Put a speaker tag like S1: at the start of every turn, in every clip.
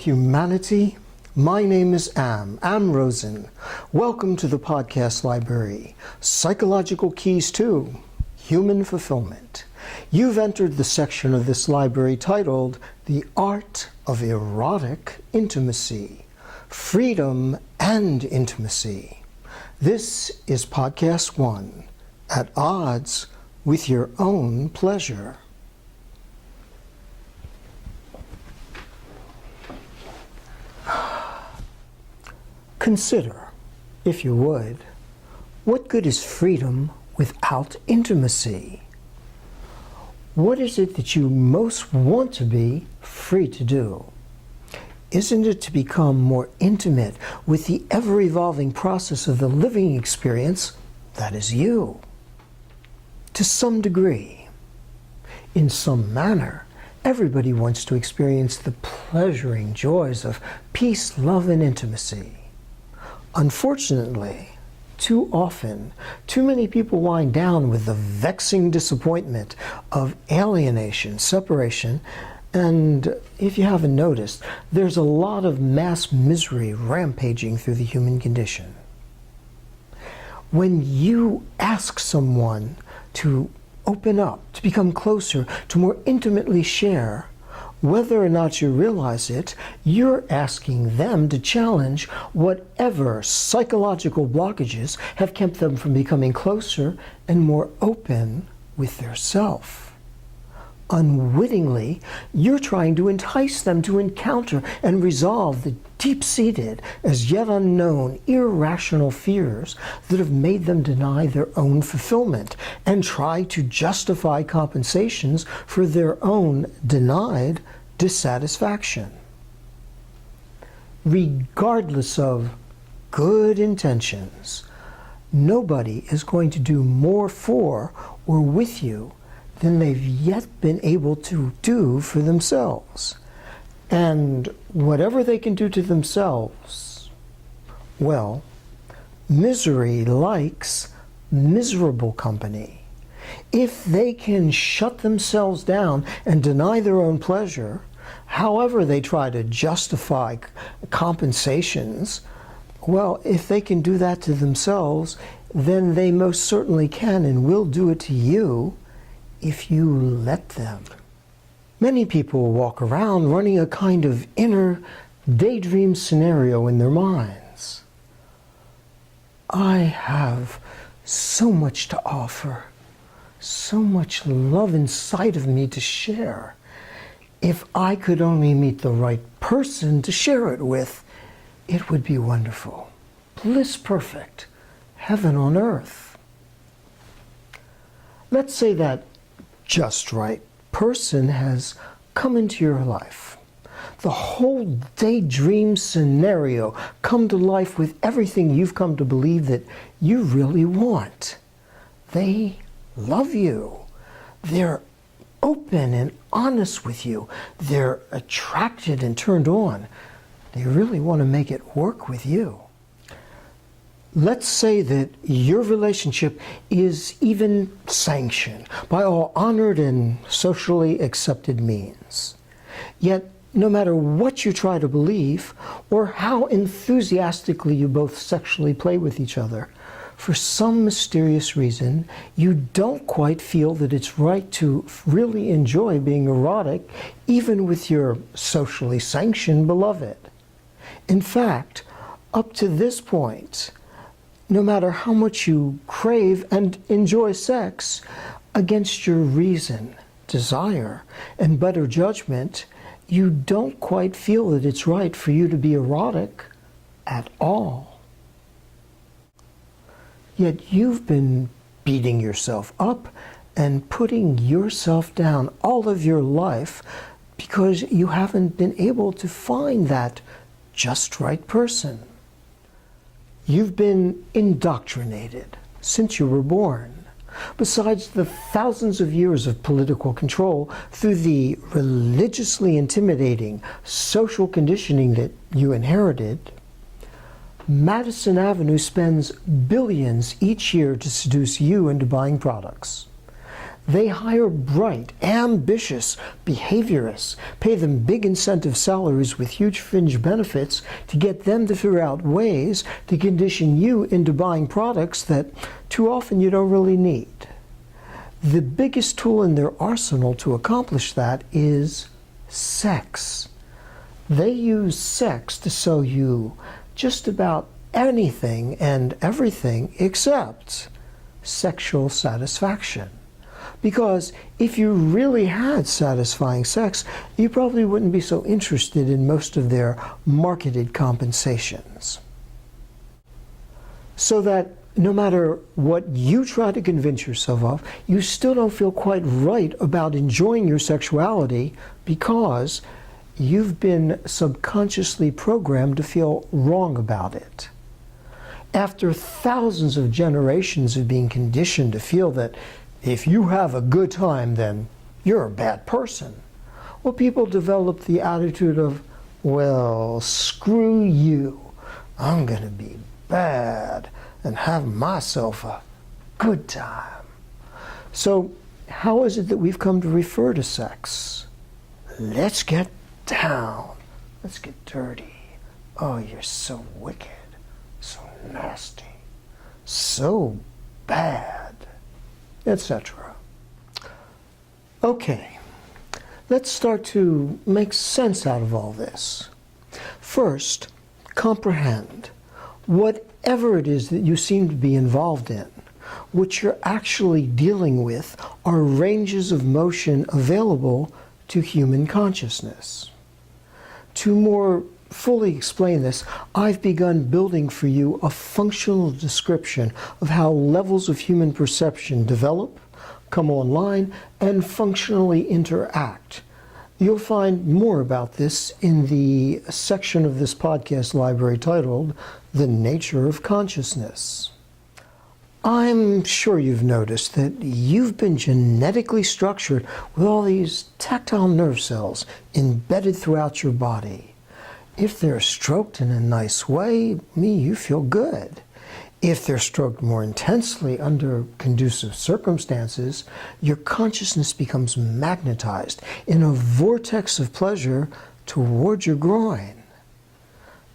S1: humanity. My name is Am Rosen. Welcome to the podcast library, Psychological Keys to Human Fulfillment. You've entered the section of this library titled The Art of Erotic Intimacy, Freedom and Intimacy. This is podcast 1, At Odds with Your Own Pleasure. Consider, if you would, what good is freedom without intimacy? What is it that you most want to be free to do? Isn't it to become more intimate with the ever-evolving process of the living experience that is you? To some degree, in some manner, everybody wants to experience the pleasuring joys of peace, love, and intimacy. Unfortunately, too often, too many people wind down with the vexing disappointment of alienation, separation, and if you haven't noticed, there's a lot of mass misery rampaging through the human condition. When you ask someone to open up, to become closer, to more intimately share, whether or not you realize it, you're asking them to challenge whatever psychological blockages have kept them from becoming closer and more open with their self. Unwittingly, you're trying to entice them to encounter and resolve the deep-seated, as yet unknown, irrational fears that have made them deny their own fulfillment and try to justify compensations for their own denied dissatisfaction. Regardless of good intentions, nobody is going to do more for or with you than they've yet been able to do for themselves. And whatever they can do to themselves, well, misery likes miserable company. If they can shut themselves down and deny their own pleasure, however they try to justify compensations, well, if they can do that to themselves, then they most certainly can and will do it to you if you let them. Many people walk around running a kind of inner daydream scenario in their minds. I have so much to offer, so much love inside of me to share. If I could only meet the right person to share it with, it would be wonderful. Bliss perfect, heaven on earth. Let's say that just right person has come into your life. The whole daydream scenario come to life with everything you've come to believe that you really want. They love you. They're open and honest with you. They're attracted and turned on. They really want to make it work with you. Let's say that your relationship is even sanctioned by all honored and socially accepted means. Yet, no matter what you try to believe, or how enthusiastically you both sexually play with each other, for some mysterious reason, you don't quite feel that it's right to really enjoy being erotic, even with your socially sanctioned beloved. In fact, up to this point, no matter how much you crave and enjoy sex, against your reason, desire, and better judgment, you don't quite feel that it's right for you to be erotic at all. Yet you've been beating yourself up and putting yourself down all of your life because you haven't been able to find that just right person. You've been indoctrinated since you were born. Besides the thousands of years of political control through the religiously intimidating social conditioning that you inherited, Madison Avenue spends billions each year to seduce you into buying products. They hire bright, ambitious behaviorists, pay them big incentive salaries with huge fringe benefits to get them to figure out ways to condition you into buying products that too often you don't really need. The biggest tool in their arsenal to accomplish that is sex. They use sex to sell you just about anything and everything except sexual satisfaction. Because if you really had satisfying sex, you probably wouldn't be so interested in most of their marketed compensations. So that no matter what you try to convince yourself of, you still don't feel quite right about enjoying your sexuality because you've been subconsciously programmed to feel wrong about it. After thousands of generations of being conditioned to feel that if you have a good time, then you're a bad person, well, people develop the attitude of, well, screw you. I'm going to be bad and have myself a good time. So how is it that we've come to refer to sex? Let's get down. Let's get dirty. Oh, you're so wicked, so nasty, so bad, etc. Okay, let's start to make sense out of all this. First, comprehend whatever it is that you seem to be involved in. What you're actually dealing with are ranges of motion available to human consciousness. To more fully explain this, I've begun building for you a functional description of how levels of human perception develop, come online, and functionally interact. You'll find more about this in the section of this podcast library titled The Nature of Consciousness. I'm sure you've noticed that you've been genetically structured with all these tactile nerve cells embedded throughout your body. If they're stroked in a nice way, you feel good. If they're stroked more intensely under conducive circumstances, your consciousness becomes magnetized in a vortex of pleasure towards your groin.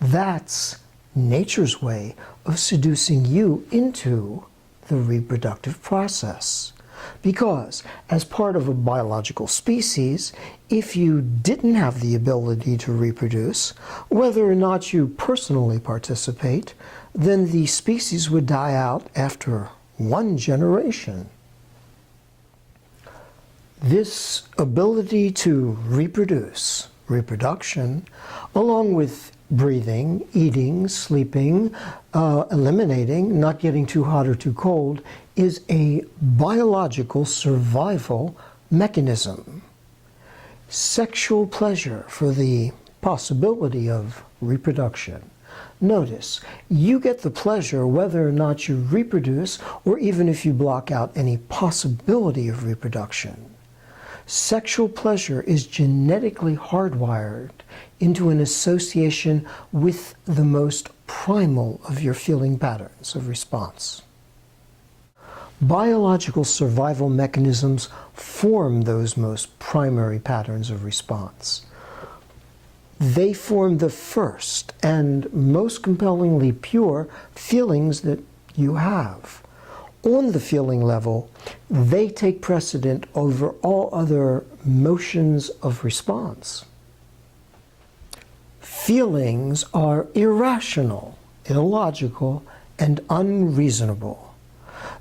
S1: That's nature's way of seducing you into the reproductive process. Because as part of a biological species, if you didn't have the ability to reproduce, whether or not you personally participate, then the species would die out after one generation. This ability to reproduce, reproduction, along with breathing, eating, sleeping, eliminating, not getting too hot or too cold, is a biological survival mechanism. Sexual pleasure for the possibility of reproduction. Notice, you get the pleasure whether or not you reproduce or even if you block out any possibility of reproduction. Sexual pleasure is genetically hardwired into an association with the most primal of your feeling patterns of response. Biological survival mechanisms form those most primary patterns of response. They form the first and most compellingly pure feelings that you have. On the feeling level, they take precedent over all other motions of response. Feelings are irrational, illogical, and unreasonable.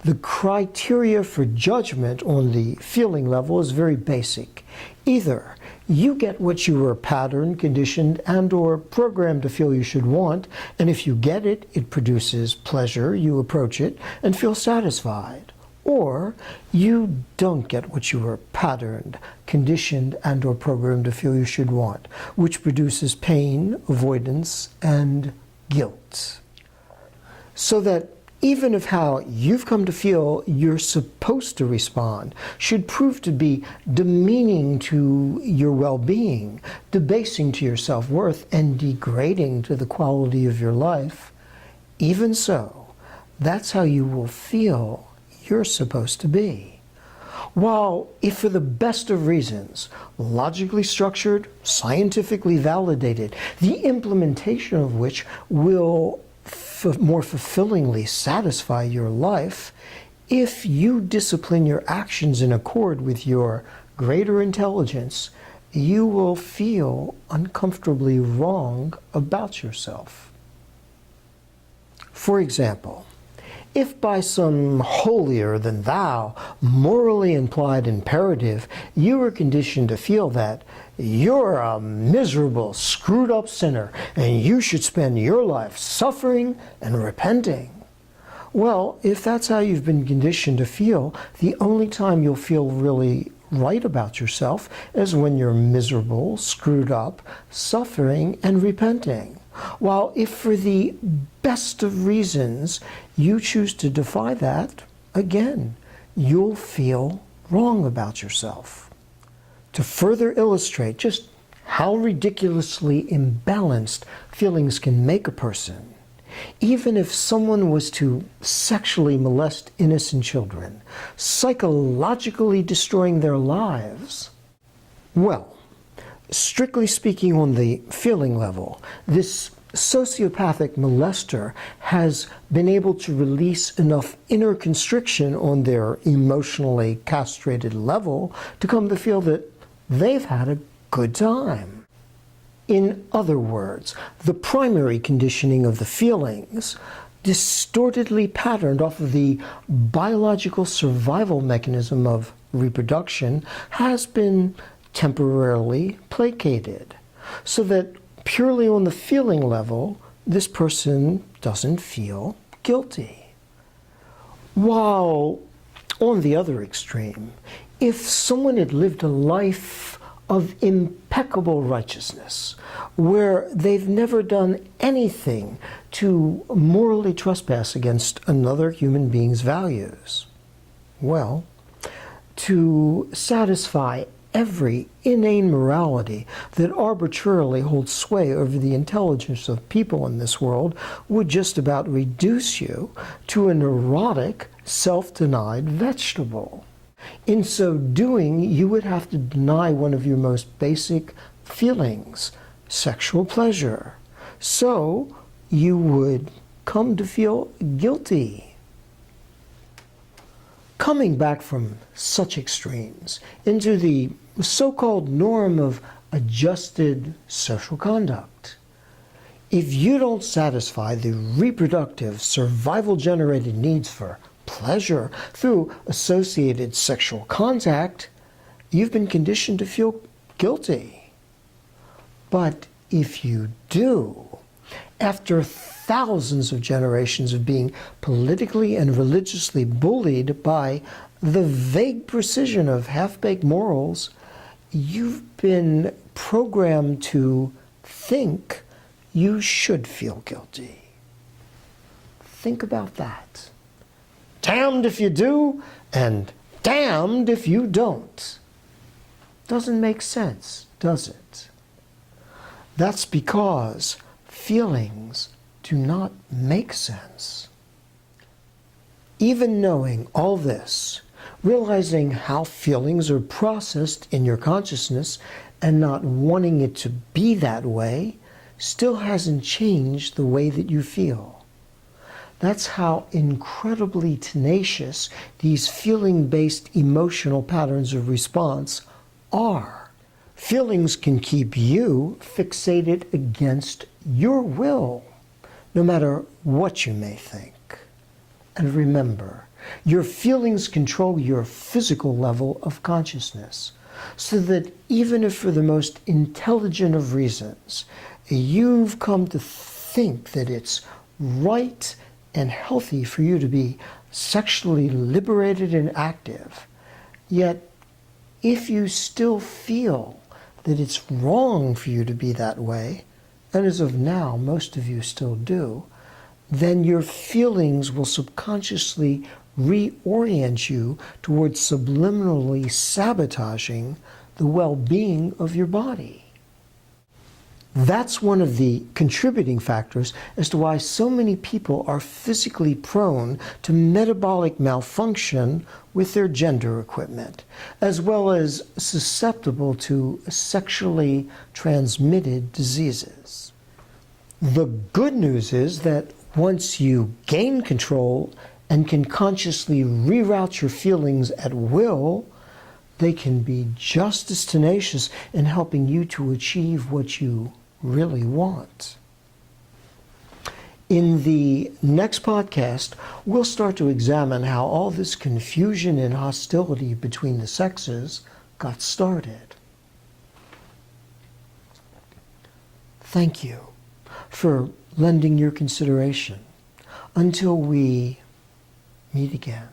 S1: The criteria for judgment on the feeling level is very basic. Either you get what you were patterned, conditioned, and or programmed to feel you should want, and if you get it, it produces pleasure, you approach it, and feel satisfied. Or you don't get what you were patterned, conditioned, and or programmed to feel you should want, which produces pain, avoidance, and guilt. So that even if how you've come to feel you're supposed to respond should prove to be demeaning to your well-being, debasing to your self-worth, and degrading to the quality of your life, even so, that's how you will feel you're supposed to be. While if for the best of reasons, logically structured, scientifically validated, the implementation of which will more fulfillingly satisfy your life, if you discipline your actions in accord with your greater intelligence, you will feel uncomfortably wrong about yourself. For example, if by some holier-than-thou, morally implied imperative, you were conditioned to feel that you're a miserable, screwed-up sinner and you should spend your life suffering and repenting, well, if that's how you've been conditioned to feel, the only time you'll feel really right about yourself is when you're miserable, screwed up, suffering, and repenting. While if for the best of reasons you choose to defy that, again, you'll feel wrong about yourself. To further illustrate just how ridiculously imbalanced feelings can make a person, even if someone was to sexually molest innocent children, psychologically destroying their lives, well, strictly speaking on the feeling level, this sociopathic molester has been able to release enough inner constriction on their emotionally castrated level to come to feel that they've had a good time. In other words, the primary conditioning of the feelings, distortedly patterned off of the biological survival mechanism of reproduction, has been temporarily placated, so that purely on the feeling level, this person doesn't feel guilty. While on the other extreme, if someone had lived a life of impeccable righteousness, where they've never done anything to morally trespass against another human being's values, well, to satisfy every inane morality that arbitrarily holds sway over the intelligence of people in this world would just about reduce you to a neurotic, self-denied vegetable. In so doing, you would have to deny one of your most basic feelings, sexual pleasure. So you would come to feel guilty. Coming back from such extremes into the so-called norm of adjusted social conduct, if you don't satisfy the reproductive, survival-generated needs for pleasure through associated sexual contact, you've been conditioned to feel guilty. But if you do, after thousands of generations of being politically and religiously bullied by the vague precision of half-baked morals, you've been programmed to think you should feel guilty. Think about that. Damned if you do, and damned if you don't. Doesn't make sense, does it? That's because feelings do not make sense. Even knowing all this, realizing how feelings are processed in your consciousness and not wanting it to be that way, still hasn't changed the way that you feel. That's how incredibly tenacious these feeling-based emotional patterns of response are. Feelings can keep you fixated against your will, no matter what you may think. And remember, your feelings control your physical level of consciousness, so that even if for the most intelligent of reasons, you've come to think that it's right and healthy for you to be sexually liberated and active, yet if you still feel that it's wrong for you to be that way, and as of now most of you still do, then your feelings will subconsciously reorient you towards subliminally sabotaging the well-being of your body. That's one of the contributing factors as to why so many people are physically prone to metabolic malfunction with their gender equipment, as well as susceptible to sexually transmitted diseases. The good news is that once you gain control and can consciously reroute your feelings at will, they can be just as tenacious in helping you to achieve what you really want. In the next podcast, we'll start to examine how all this confusion and hostility between the sexes got started. Thank you for lending your consideration. Until we meet again.